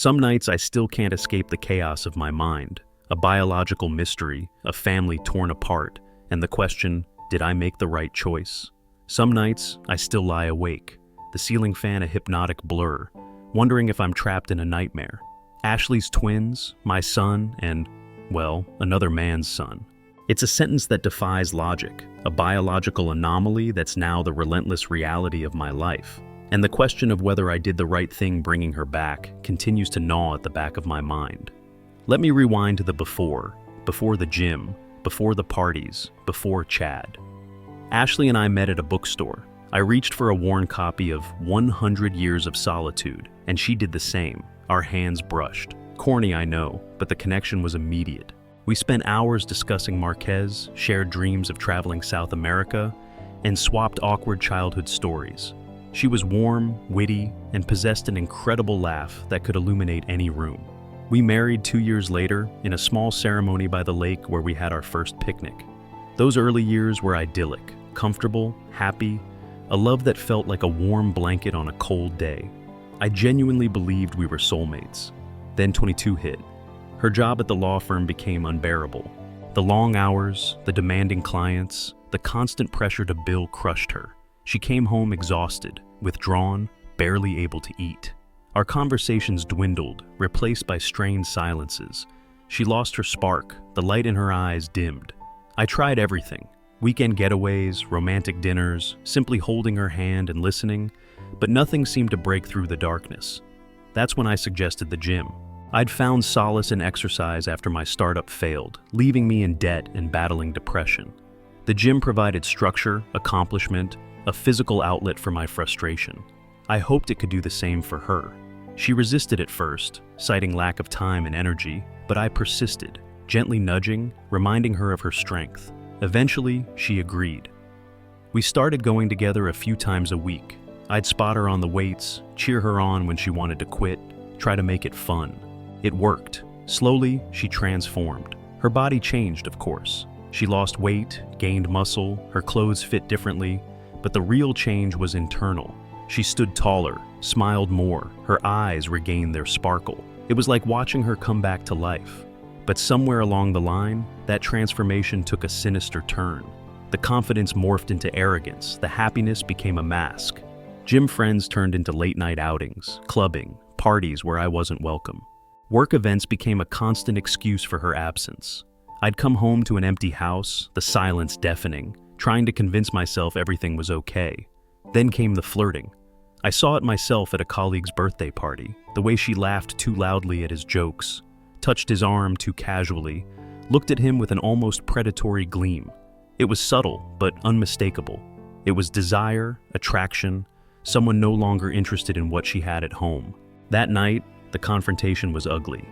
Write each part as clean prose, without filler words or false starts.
Some nights I still can't escape the chaos of my mind, a biological mystery, a family torn apart, and the question, did I make the right choice? Some nights I still lie awake, the ceiling fan a hypnotic blur, wondering if I'm trapped in a nightmare. Ashley's twins, my son, and, well, another man's son. It's a sentence that defies logic, a biological anomaly that's now the relentless reality of my life. And the question of whether I did the right thing bringing her back continues to gnaw at the back of my mind. Let me rewind to the before the gym, before the parties, before Chad. Ashley and I met at a bookstore. I reached for a worn copy of 100 Years of Solitude, and she did the same. Our hands brushed. Corny, I know, but the connection was immediate. We spent hours discussing Marquez, shared dreams of traveling South America, and swapped awkward childhood stories. She was warm, witty, and possessed an incredible laugh that could illuminate any room. We married 2 years later in a small ceremony by the lake where we had our first picnic. Those early years were idyllic, comfortable, happy, a love that felt like a warm blanket on a cold day. I genuinely believed we were soulmates. Then 22 hit. Her job at the law firm became unbearable. The long hours, the demanding clients, the constant pressure to bill crushed her. She came home exhausted, withdrawn, barely able to eat. Our conversations dwindled, replaced by strained silences. She lost her spark, the light in her eyes dimmed. I tried everything. Weekend getaways, romantic dinners, simply holding her hand and listening, but nothing seemed to break through the darkness. That's when I suggested the gym. I'd found solace in exercise after my startup failed, leaving me in debt and battling depression. The gym provided structure, accomplishment, a physical outlet for my frustration. I hoped it could do the same for her. She resisted at first, citing lack of time and energy, but I persisted, gently nudging, reminding her of her strength. Eventually, she agreed. We started going together a few times a week. I'd spot her on the weights, cheer her on when she wanted to quit, try to make it fun. It worked. Slowly, she transformed. Her body changed, of course. She lost weight, gained muscle, her clothes fit differently, but the real change was internal. She stood taller, smiled more, her eyes regained their sparkle. It was like watching her come back to life. But somewhere along the line, that transformation took a sinister turn. The confidence morphed into arrogance, the happiness became a mask. Gym friends turned into late-night outings, clubbing, parties where I wasn't welcome. Work events became a constant excuse for her absence. I'd come home to an empty house, the silence deafening, trying to convince myself everything was okay. Then came the flirting. I saw it myself at a colleague's birthday party, the way she laughed too loudly at his jokes, touched his arm too casually, looked at him with an almost predatory gleam. It was subtle, but unmistakable. It was desire, attraction, someone no longer interested in what she had at home. That night, the confrontation was ugly.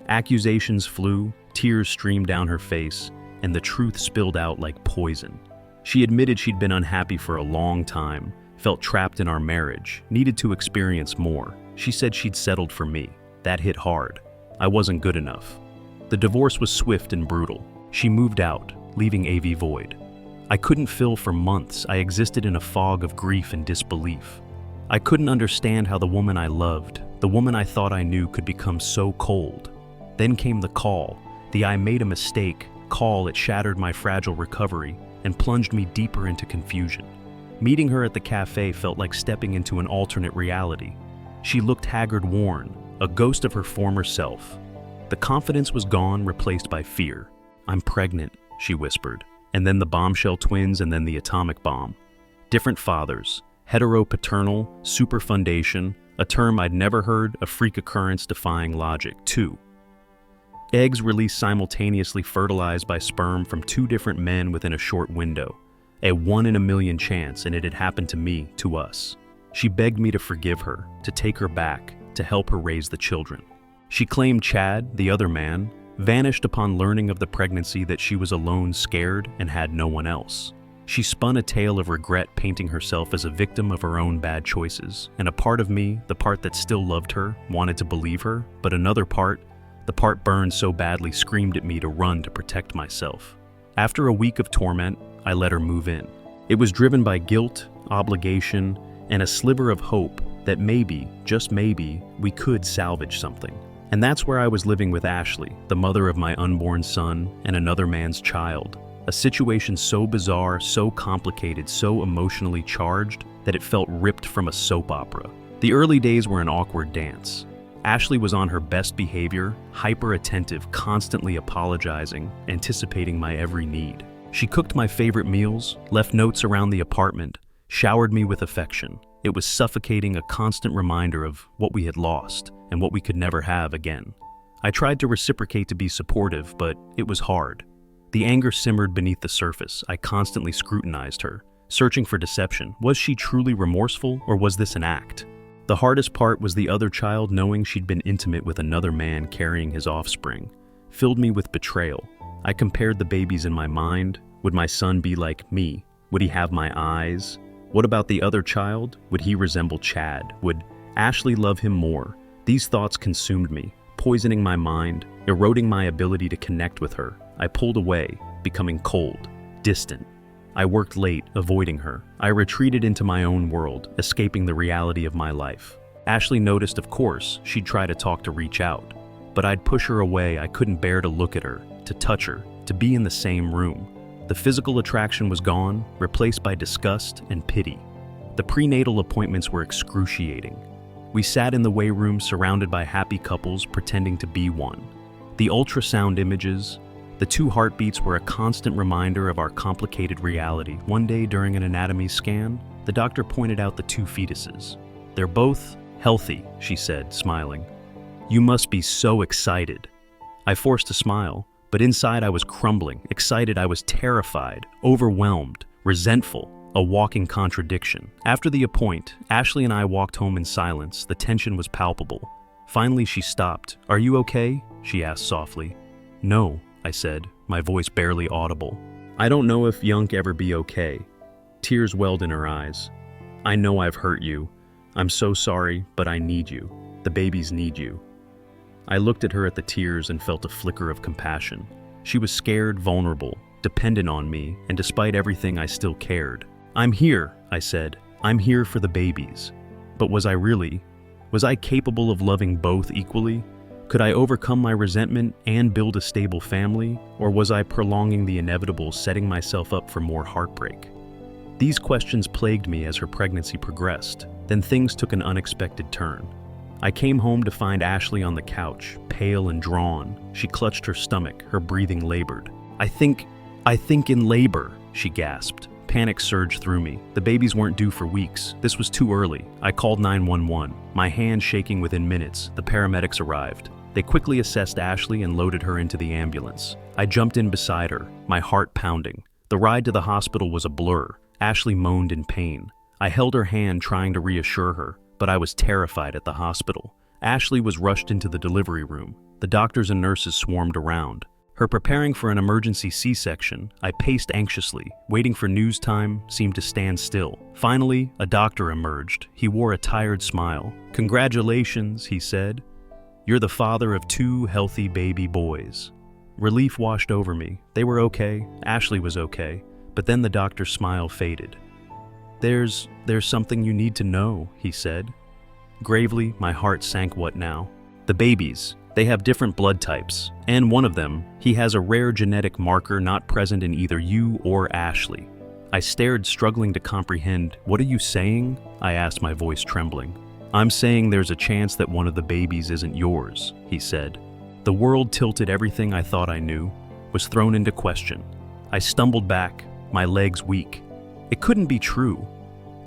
Accusations flew, tears streamed down her face, and the truth spilled out like poison. She admitted she'd been unhappy for a long time, felt trapped in our marriage, needed to experience more. She said she'd settled for me. That hit hard. I wasn't good enough. The divorce was swift and brutal. She moved out, leaving AV void. I couldn't fill for months. I existed in a fog of grief and disbelief. I couldn't understand how the woman I loved, the woman I thought I knew, could become so cold. Then came the call, the "I made a mistake" call. It shattered my fragile recovery and plunged me deeper into confusion. Meeting her at the cafe felt like stepping into an alternate reality. She looked haggard, worn, a ghost of her former self. The confidence was gone, replaced by fear. "I'm pregnant," she whispered. And then the bombshell twins, and then the atomic bomb. Different fathers, heteropaternal, superfundation, a term I'd never heard, a freak occurrence defying logic. 2. Eggs released simultaneously, fertilized by sperm from 2 different men within a short window. A 1 in a million chance, and it had happened to me, to us. She begged me to forgive her, to take her back, to help her raise the children. She claimed Chad, the other man, vanished upon learning of the pregnancy, that she was alone, scared, and had no one else. She spun a tale of regret, painting herself as a victim of her own bad choices, and a part of me, the part that still loved her, wanted to believe her, but another part, the part burned so badly, screamed at me to run to protect myself. After a week of torment, I let her move in. It was driven by guilt, obligation, and a sliver of hope that maybe, just maybe, we could salvage something. And that's where I was living with Ashley, the mother of my unborn son and another man's child. A situation so bizarre, so complicated, so emotionally charged that it felt ripped from a soap opera. The early days were an awkward dance. Ashley was on her best behavior, hyper-attentive, constantly apologizing, anticipating my every need. She cooked my favorite meals, left notes around the apartment, showered me with affection. It was suffocating, a constant reminder of what we had lost and what we could never have again. I tried to reciprocate, to be supportive, but it was hard. The anger simmered beneath the surface. I constantly scrutinized her, searching for deception. Was she truly remorseful, or was this an act? The hardest part was the other child knowing she'd been intimate with another man carrying his offspring. Filled me with betrayal. I compared the babies in my mind. Would my son be like me? Would he have my eyes? What about the other child? Would he resemble Chad? Would Ashley love him more? These thoughts consumed me, poisoning my mind, eroding my ability to connect with her. I pulled away, becoming cold, distant. I worked late, avoiding her. I retreated into my own world, escaping the reality of my life. Ashley noticed, of course. She'd try to talk, to reach out. But I'd push her away. I couldn't bear to look at her, to touch her, to be in the same room. The physical attraction was gone, replaced by disgust and pity. The prenatal appointments were excruciating. We sat in the weight room surrounded by happy couples pretending to be one. The ultrasound images, the 2 heartbeats were a constant reminder of our complicated reality. One day during an anatomy scan, the doctor pointed out the 2 fetuses. "They're both healthy," she said, smiling. "You must be so excited." I forced a smile, but inside I was crumbling. Excited, I was terrified, overwhelmed, resentful, a walking contradiction. After the appointment, Ashley and I walked home in silence. The tension was palpable. Finally, she stopped. "Are you okay?" she asked softly. "No," I said, my voice barely audible. "I don't know if Yunk ever be okay." Tears welled in her eyes. "I know I've hurt you. I'm so sorry, but I need you. The babies need you." I looked at her, at the tears, and felt a flicker of compassion. She was scared, vulnerable, dependent on me, and despite everything, I still cared. "I'm here," I said. "I'm here for the babies." But was I really? Was I capable of loving both equally? Could I overcome my resentment and build a stable family? Or was I prolonging the inevitable, setting myself up for more heartbreak? These questions plagued me as her pregnancy progressed. Then things took an unexpected turn. I came home to find Ashley on the couch, pale and drawn. She clutched her stomach, her breathing labored. I think in labor," she gasped. Panic surged through me. The babies weren't due for weeks. This was too early. I called 911, my hand shaking. Within minutes. The paramedics arrived. They quickly assessed Ashley and loaded her into the ambulance. I jumped in beside her, my heart pounding. The ride to the hospital was a blur. Ashley moaned in pain. I held her hand, trying to reassure her, but I was terrified at the hospital. Ashley was rushed into the delivery room. The doctors and nurses swarmed around. Her preparing for an emergency C-section. I paced anxiously. Waiting for news time seemed to stand still. Finally, a doctor emerged. He wore a tired smile. "Congratulations," he said. "You're the father of 2 healthy baby boys." Relief washed over me. They were okay. Ashley was okay. But then the doctor's smile faded. There's something you need to know," he said. Gravely, my heart sank. What now? "The babies. They have different blood types, and one of them, he has a rare genetic marker not present in either you or Ashley." I stared, struggling to comprehend. "What are you saying?" I asked, my voice trembling. "I'm saying there's a chance that one of the babies isn't yours," he said. The world tilted. Everything I thought I knew was thrown into question. I stumbled back, my legs weak. It couldn't be true.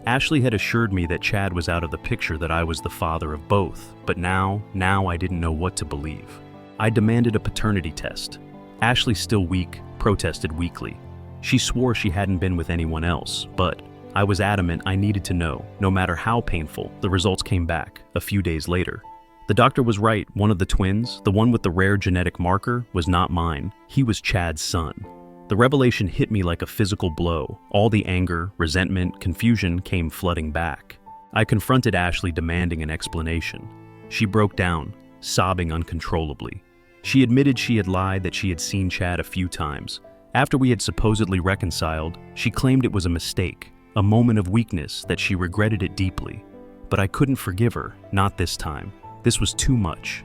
Ashley had assured me that Chad was out of the picture, that I was the father of both, but now I didn't know what to believe. I demanded a paternity test. Ashley, still weak, protested weakly. She swore she hadn't been with anyone else, but I was adamant I needed to know, no matter how painful. The results came back a few days later. The doctor was right. One of the twins, the one with the rare genetic marker, was not mine. He was Chad's son. The revelation hit me like a physical blow. All the anger, resentment, confusion came flooding back. I confronted Ashley, demanding an explanation. She broke down, sobbing uncontrollably. She admitted she had lied, that she had seen Chad a few times. After we had supposedly reconciled, she claimed it was a mistake, a moment of weakness, that she regretted it deeply. But I couldn't forgive her, not this time. This was too much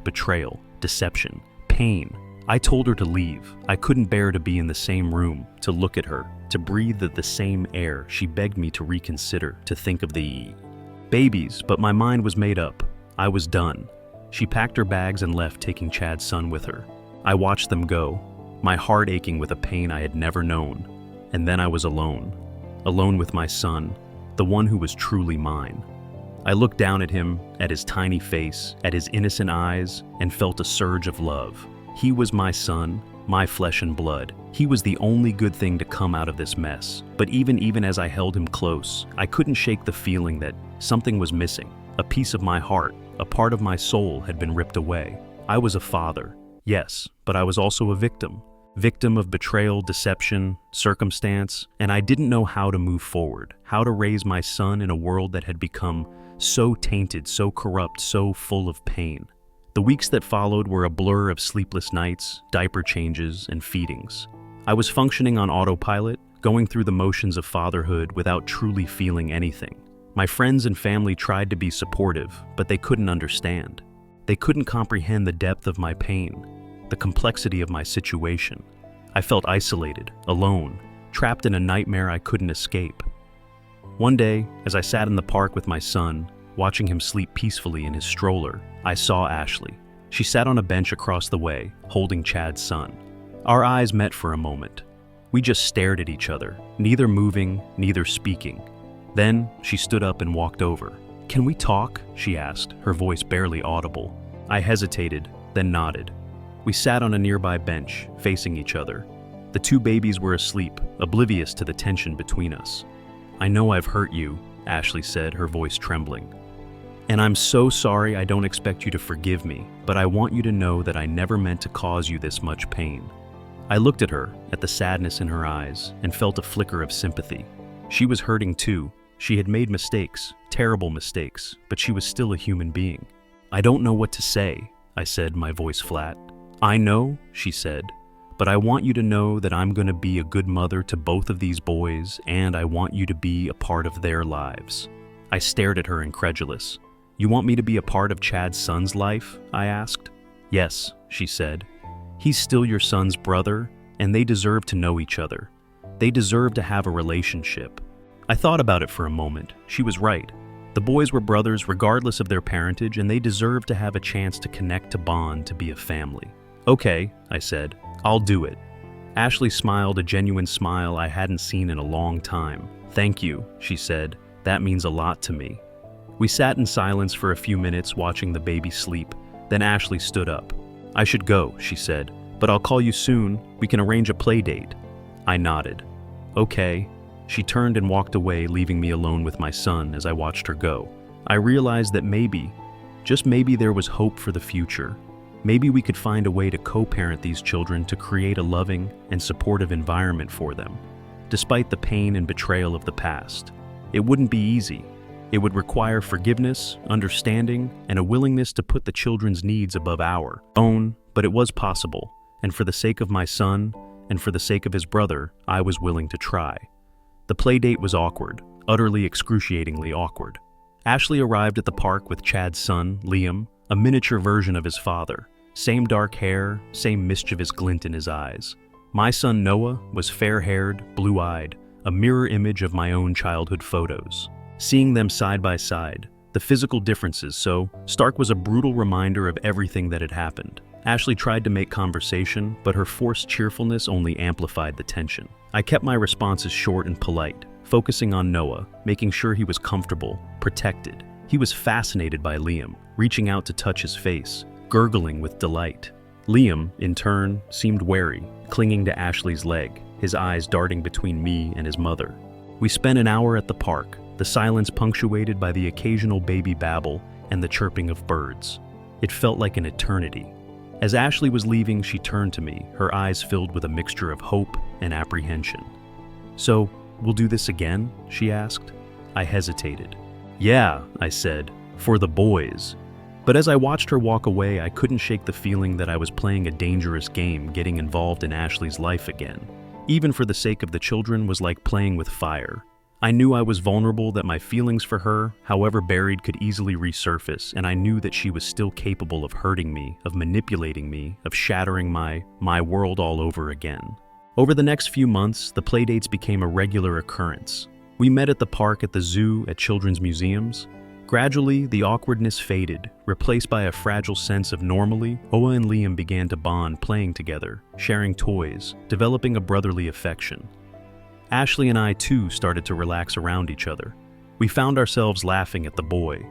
betrayal, deception, pain. I told her to leave. I couldn't bear to be in the same room, to look at her, to breathe the same air. She begged me to reconsider, to think of the babies, but my mind was made up. I was done. She packed her bags and left, taking Chad's son with her. I watched them go, my heart aching with a pain I had never known. And then I was alone with my son, the one who was truly mine. I looked down at him, at his tiny face, at his innocent eyes, and felt a surge of love. He was my son, my flesh and blood. He was the only good thing to come out of this mess. But even as I held him close, I couldn't shake the feeling that something was missing. A piece of my heart, a part of my soul had been ripped away. I was a father, yes, but I was also a victim. Victim of betrayal, deception, circumstance, and I didn't know how to move forward, how to raise my son in a world that had become so tainted, so corrupt, so full of pain. The weeks that followed were a blur of sleepless nights, diaper changes, and feedings. I was functioning on autopilot, going through the motions of fatherhood without truly feeling anything. My friends and family tried to be supportive, but they couldn't understand. They couldn't comprehend the depth of my pain, the complexity of my situation. I felt isolated, alone, trapped in a nightmare I couldn't escape. One day, as I sat in the park with my son, watching him sleep peacefully in his stroller, I saw Ashley. She sat on a bench across the way, holding Chad's son. Our eyes met for a moment. We just stared at each other, neither moving, neither speaking. Then, she stood up and walked over. "Can we talk?" she asked, her voice barely audible. I hesitated, then nodded. We sat on a nearby bench, facing each other. The two babies were asleep, oblivious to the tension between us. "I know I've hurt you," Ashley said, her voice trembling. "And I'm so sorry. I don't expect you to forgive me, but I want you to know that I never meant to cause you this much pain." I looked at her, at the sadness in her eyes, and felt a flicker of sympathy. She was hurting too. She had made mistakes, terrible mistakes, but she was still a human being. "I don't know what to say," I said, my voice flat. "I know," she said, "but I want you to know that I'm going to be a good mother to both of these boys, and I want you to be a part of their lives." I stared at her, incredulous. "You want me to be a part of Chad's son's life?" I asked. "Yes," she said. "He's still your son's brother, and they deserve to know each other. They deserve to have a relationship." I thought about it for a moment. She was right. The boys were brothers regardless of their parentage, and they deserved to have a chance to connect, to bond, to be a family. "Okay," I said, "I'll do it." Ashley smiled, a genuine smile I hadn't seen in a long time. "Thank you," she said. "That means a lot to me." We sat in silence for a few minutes, watching the baby sleep. Then Ashley stood up. "I should go," she said, "but I'll call you soon. We can arrange a play date." I nodded. "Okay." She turned and walked away, leaving me alone with my son as I watched her go. I realized that maybe, just maybe, there was hope for the future. Maybe we could find a way to co-parent these children, to create a loving and supportive environment for them. Despite the pain and betrayal of the past, it wouldn't be easy. It would require forgiveness, understanding, and a willingness to put the children's needs above our own, but it was possible. And for the sake of my son, and for the sake of his brother, I was willing to try. The play date was awkward, utterly excruciatingly awkward. Ashley arrived at the park with Chad's son, Liam, a miniature version of his father. Same dark hair, same mischievous glint in his eyes. My son Noah was fair-haired, blue-eyed, a mirror image of my own childhood photos. Seeing them side by side, the physical differences so stark was a brutal reminder of everything that had happened. Ashley tried to make conversation, but her forced cheerfulness only amplified the tension. I kept my responses short and polite, focusing on Noah, making sure he was comfortable, protected. He was fascinated by Liam, reaching out to touch his face, gurgling with delight. Liam, in turn, seemed wary, clinging to Ashley's leg, his eyes darting between me and his mother. We spent an hour at the park, the silence punctuated by the occasional baby babble and the chirping of birds. It felt like an eternity. As Ashley was leaving, she turned to me, her eyes filled with a mixture of hope and apprehension. "So, we'll do this again?" she asked. I hesitated. "Yeah," I said, "for the boys." But as I watched her walk away, I couldn't shake the feeling that I was playing a dangerous game, getting involved in Ashley's life again. Even for the sake of the children was like playing with fire. I knew I was vulnerable, that my feelings for her, however buried, could easily resurface, and I knew that she was still capable of hurting me, of manipulating me, of shattering my world all over again. Over the next few months, the playdates became a regular occurrence. We met at the park, at the zoo, at children's museums. Gradually, the awkwardness faded, replaced by a fragile sense of normalcy. Oa and Liam began to bond, playing together, sharing toys, developing a brotherly affection. Ashley and I, too, started to relax around each other. We found ourselves laughing at the boy,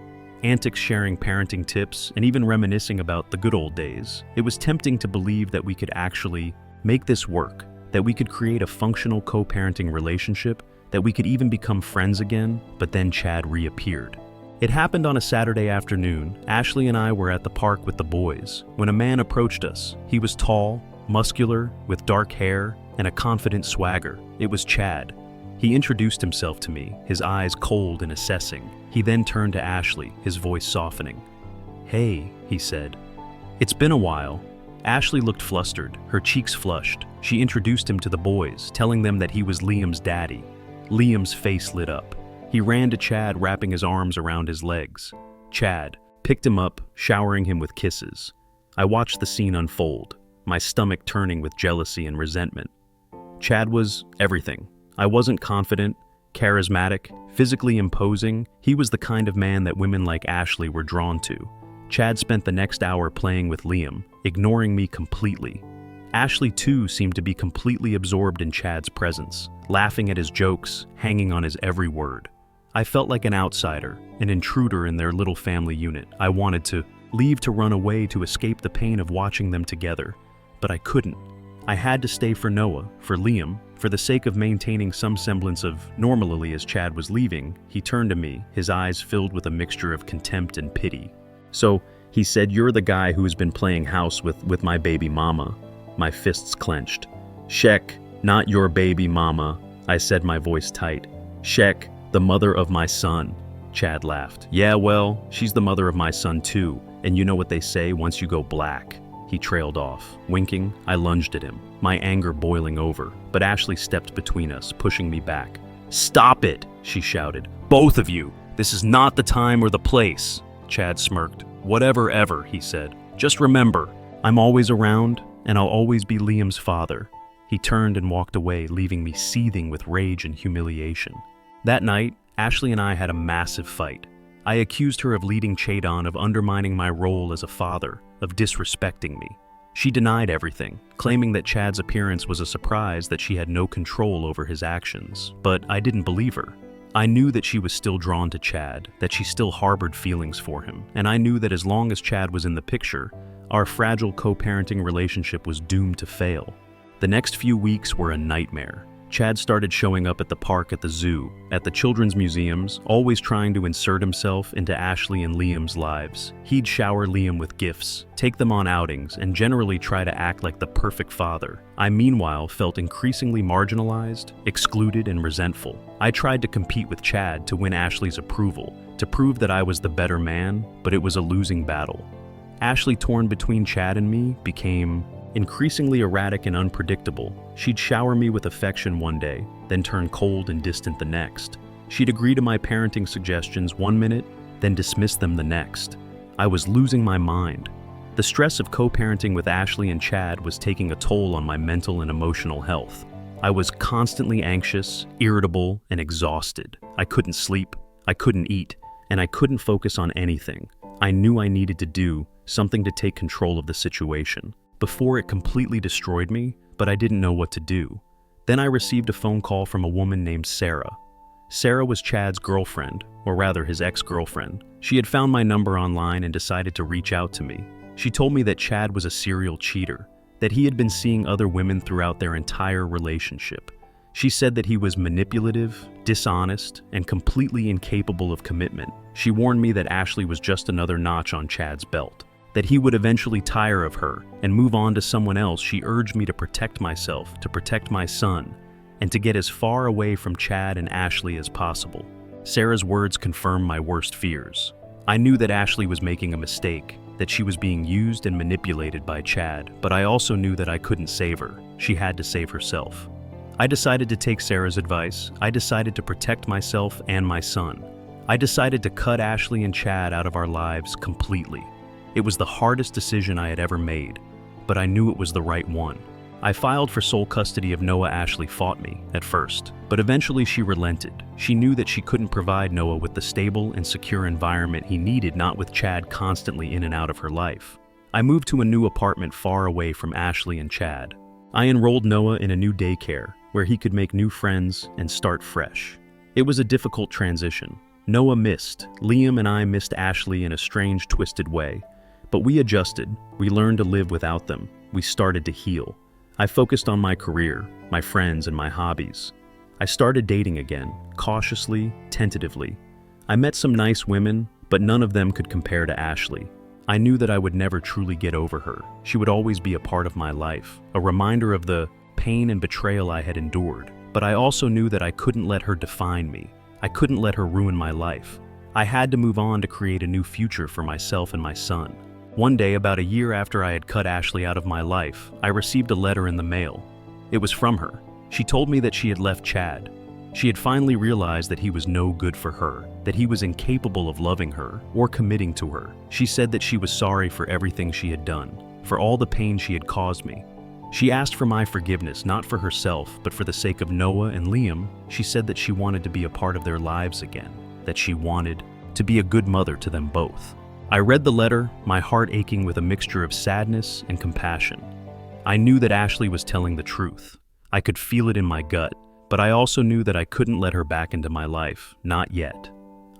antics, sharing parenting tips, and even reminiscing about the good old days. It was tempting to believe that we could actually make this work, that we could create a functional co-parenting relationship, that we could even become friends again, but then Chad reappeared. It happened on a Saturday afternoon. Ashley and I were at the park with the boys when a man approached us. He was tall, muscular, with dark hair and a confident swagger. It was Chad. He introduced himself to me, his eyes cold and assessing. He then turned to Ashley, his voice softening. "Hey," he said. "It's been a while." Ashley looked flustered, her cheeks flushed. She introduced him to the boys, telling them that he was Liam's daddy. Liam's face lit up. He ran to Chad, wrapping his arms around his legs. Chad picked him up, showering him with kisses. I watched the scene unfold, my stomach turning with jealousy and resentment. Chad was everything. I wasn't confident, charismatic, physically imposing. He was the kind of man that women like Ashley were drawn to. Chad spent the next hour playing with Liam, ignoring me completely. Ashley, too, seemed to be completely absorbed in Chad's presence, laughing at his jokes, hanging on his every word. I felt like an outsider, an intruder in their little family unit. I wanted to leave, to run away, to escape the pain of watching them together. But I couldn't. I had to stay for Noah, for Liam, for the sake of maintaining some semblance of normality. As Chad was leaving, he turned to me, his eyes filled with a mixture of contempt and pity. "So," he said, "you're the guy who has been playing house with my baby mama." My fists clenched. "Shek, not your baby mama," I said, my voice tight. "Shek, the mother of my son." Chad laughed. "Yeah, well, she's the mother of my son too, and you know what they say, once you go black." He trailed off. Winking, I lunged at him, my anger boiling over, but Ashley stepped between us, pushing me back. "Stop it," she shouted. "Both of you! This is not the time or the place." Chad smirked. "Whatever ever," he said. "Just remember, I'm always around, and I'll always be Liam's father." He turned and walked away, leaving me seething with rage and humiliation. That night, Ashley and I had a massive fight. I accused her of leading Chad on, of undermining my role as a father, of disrespecting me. She denied everything, claiming that Chad's appearance was a surprise, that she had no control over his actions. But I didn't believe her. I knew that she was still drawn to Chad, that she still harbored feelings for him, and I knew that as long as Chad was in the picture, our fragile co-parenting relationship was doomed to fail. The next few weeks were a nightmare. Chad started showing up at the park, at the zoo, at the children's museums, always trying to insert himself into Ashley and Liam's lives. He'd shower Liam with gifts, take them on outings, and generally try to act like the perfect father. I, meanwhile, felt increasingly marginalized, excluded, and resentful. I tried to compete with Chad to win Ashley's approval, to prove that I was the better man, but it was a losing battle. Ashley, torn between Chad and me, became increasingly erratic and unpredictable. She'd shower me with affection one day, then turn cold and distant the next. She'd agree to my parenting suggestions one minute, then dismiss them the next. I was losing my mind. The stress of co-parenting with Ashley and Chad was taking a toll on my mental and emotional health. I was constantly anxious, irritable, and exhausted. I couldn't sleep, I couldn't eat, and I couldn't focus on anything. I knew I needed to do something to take control of the situation before it completely destroyed me, but I didn't know what to do. Then I received a phone call from a woman named Sarah. Sarah was Chad's girlfriend, or rather his ex-girlfriend. She had found my number online and decided to reach out to me. She told me that Chad was a serial cheater, that he had been seeing other women throughout their entire relationship. She said that he was manipulative, dishonest, and completely incapable of commitment. She warned me that Ashley was just another notch on Chad's belt, that he would eventually tire of her and move on to someone else. She urged me to protect myself, to protect my son, and to get as far away from Chad and Ashley as possible. Sarah's words confirmed my worst fears. I knew that Ashley was making a mistake, that she was being used and manipulated by Chad, but I also knew that I couldn't save her. She had to save herself. I decided to take Sarah's advice. I decided to protect myself and my son. I decided to cut Ashley and Chad out of our lives completely. It was the hardest decision I had ever made, but I knew it was the right one. I filed for sole custody of Noah. Ashley fought me at first, but eventually she relented. She knew that she couldn't provide Noah with the stable and secure environment he needed, not with Chad constantly in and out of her life. I moved to a new apartment far away from Ashley and Chad. I enrolled Noah in a new daycare where he could make new friends and start fresh. It was a difficult transition. Noah missed. Liam and I missed Ashley in a strange, twisted way. But we adjusted. We learned to live without them. We started to heal. I focused on my career, my friends, and my hobbies. I started dating again, cautiously, tentatively. I met some nice women, but none of them could compare to Ashley. I knew that I would never truly get over her. She would always be a part of my life, a reminder of the pain and betrayal I had endured. But I also knew that I couldn't let her define me. I couldn't let her ruin my life. I had to move on to create a new future for myself and my son. One day, about a year after I had cut Ashley out of my life, I received a letter in the mail. It was from her. She told me that she had left Chad. She had finally realized that he was no good for her, that he was incapable of loving her or committing to her. She said that she was sorry for everything she had done, for all the pain she had caused me. She asked for my forgiveness, not for herself, but for the sake of Noah and Liam. She said that she wanted to be a part of their lives again, that she wanted to be a good mother to them both. I read the letter, my heart aching with a mixture of sadness and compassion. I knew that Ashley was telling the truth. I could feel it in my gut, but I also knew that I couldn't let her back into my life, not yet.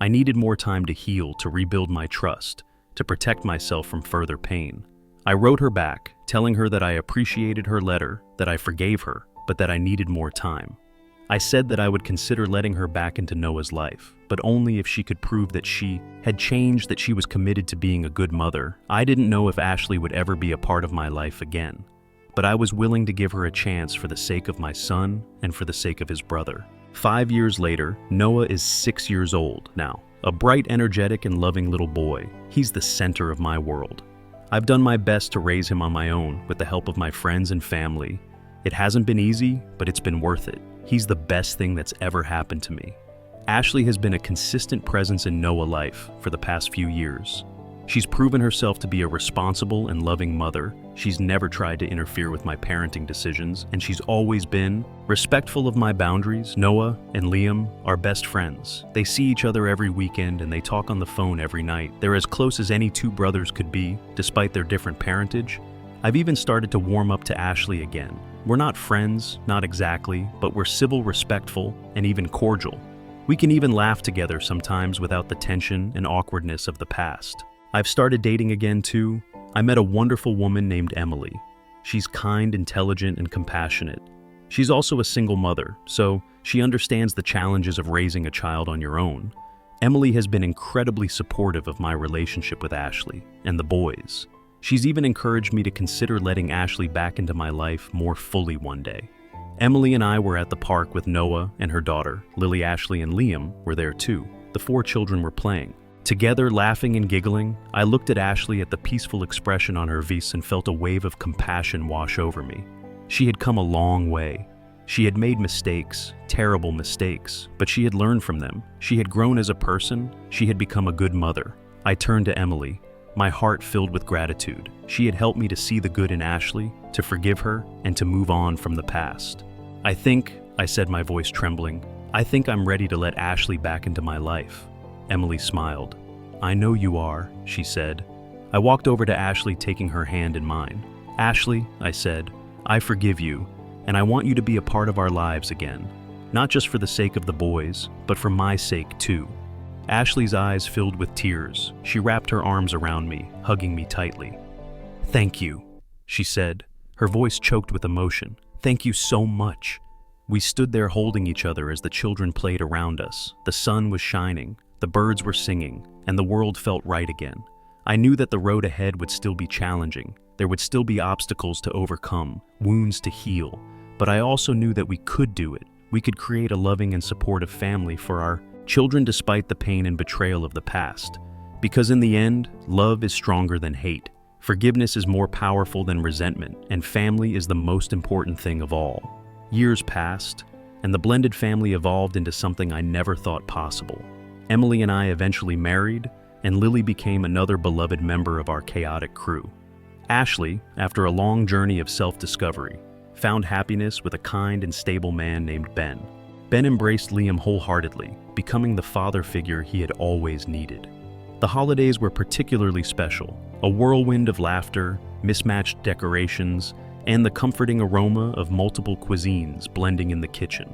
I needed more time to heal, to rebuild my trust, to protect myself from further pain. I wrote her back, telling her that I appreciated her letter, that I forgave her, but that I needed more time. I said that I would consider letting her back into Noah's life, but only if she could prove that she had changed, that she was committed to being a good mother. I didn't know if Ashley would ever be a part of my life again, but I was willing to give her a chance for the sake of my son and for the sake of his brother. 5 years later, Noah is 6 years old now, a bright, energetic, and loving little boy. He's the center of my world. I've done my best to raise him on my own with the help of my friends and family. It hasn't been easy, but it's been worth it. He's the best thing that's ever happened to me. Ashley has been a consistent presence in Noah's life for the past few years. She's proven herself to be a responsible and loving mother. She's never tried to interfere with my parenting decisions, and she's always been respectful of my boundaries. Noah and Liam are best friends. They see each other every weekend and they talk on the phone every night. They're as close as any two brothers could be, despite their different parentage. I've even started to warm up to Ashley again. We're not friends, not exactly, but we're civil, respectful, and even cordial. We can even laugh together sometimes without the tension and awkwardness of the past. I've started dating again too. I met a wonderful woman named Emily. She's kind, intelligent, and compassionate. She's also a single mother, so she understands the challenges of raising a child on your own. Emily has been incredibly supportive of my relationship with Ashley and the boys. She's even encouraged me to consider letting Ashley back into my life more fully one day. Emily and I were at the park with Noah and her daughter. Lily, Ashley, and Liam were there too. The 4 children were playing. Together, laughing and giggling, I looked at Ashley, at the peaceful expression on her face, and felt a wave of compassion wash over me. She had come a long way. She had made mistakes, terrible mistakes, but she had learned from them. She had grown as a person. She had become a good mother. I turned to Emily, my heart filled with gratitude. She had helped me to see the good in Ashley, to forgive her, and to move on from the past. I said, my voice trembling, I think I'm ready to let Ashley back into my life. Emily smiled. I know you are, she said. I walked over to Ashley, taking her hand in mine. Ashley, I said, I forgive you, and I want you to be a part of our lives again. Not just for the sake of the boys, but for my sake too. Ashley's eyes filled with tears. She wrapped her arms around me, hugging me tightly. Thank you, she said, her voice choked with emotion. Thank you so much. We stood there holding each other as the children played around us. The sun was shining, the birds were singing, and the world felt right again. I knew that the road ahead would still be challenging. There would still be obstacles to overcome, wounds to heal, but I also knew that we could do it. We could create a loving and supportive family for our children despite the pain and betrayal of the past. Because in the end, love is stronger than hate. Forgiveness is more powerful than resentment, and family is the most important thing of all. Years passed, and the blended family evolved into something I never thought possible. Emily and I eventually married, and Lily became another beloved member of our chaotic crew. Ashley, after a long journey of self-discovery, found happiness with a kind and stable man named Ben. Ben embraced Liam wholeheartedly, becoming the father figure he had always needed. The holidays were particularly special, a whirlwind of laughter, mismatched decorations, and the comforting aroma of multiple cuisines blending in the kitchen.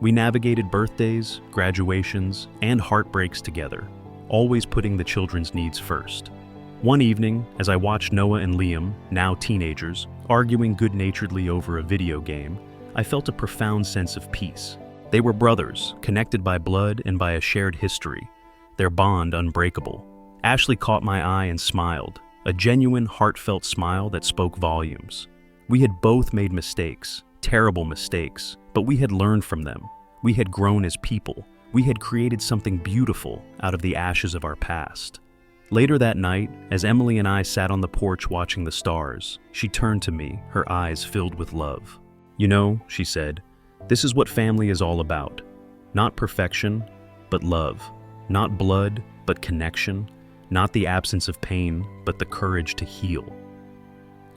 We navigated birthdays, graduations, and heartbreaks together, always putting the children's needs first. One evening, as I watched Noah and Liam, now teenagers, arguing good-naturedly over a video game, I felt a profound sense of peace. They were brothers, connected by blood and by a shared history, their bond unbreakable. Ashley caught my eye and smiled, a genuine, heartfelt smile that spoke volumes. We had both made mistakes, terrible mistakes, but we had learned from them. We had grown as people. We had created something beautiful out of the ashes of our past. Later that night, as Emily and I sat on the porch watching the stars, she turned to me, her eyes filled with love. "You know," she said, "this is what family is all about. Not perfection, but love. Not blood, but connection. Not the absence of pain, but the courage to heal."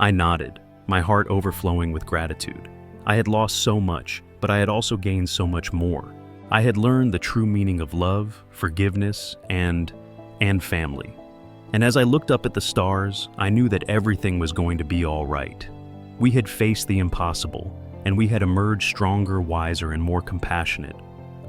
I nodded, my heart overflowing with gratitude. I had lost so much, but I had also gained so much more. I had learned the true meaning of love, forgiveness, and family. And as I looked up at the stars, I knew that everything was going to be all right. We had faced the impossible, and we had emerged stronger, wiser, and more compassionate.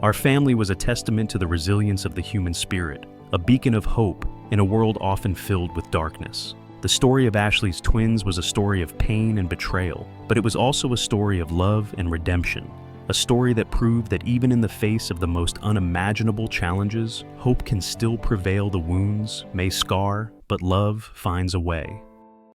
Our family was a testament to the resilience of the human spirit, a beacon of hope in a world often filled with darkness. The story of Ashley's twins was a story of pain and betrayal, but it was also a story of love and redemption. A story that proved that even in the face of the most unimaginable challenges, hope can still prevail. The wounds may scar, but love finds a way.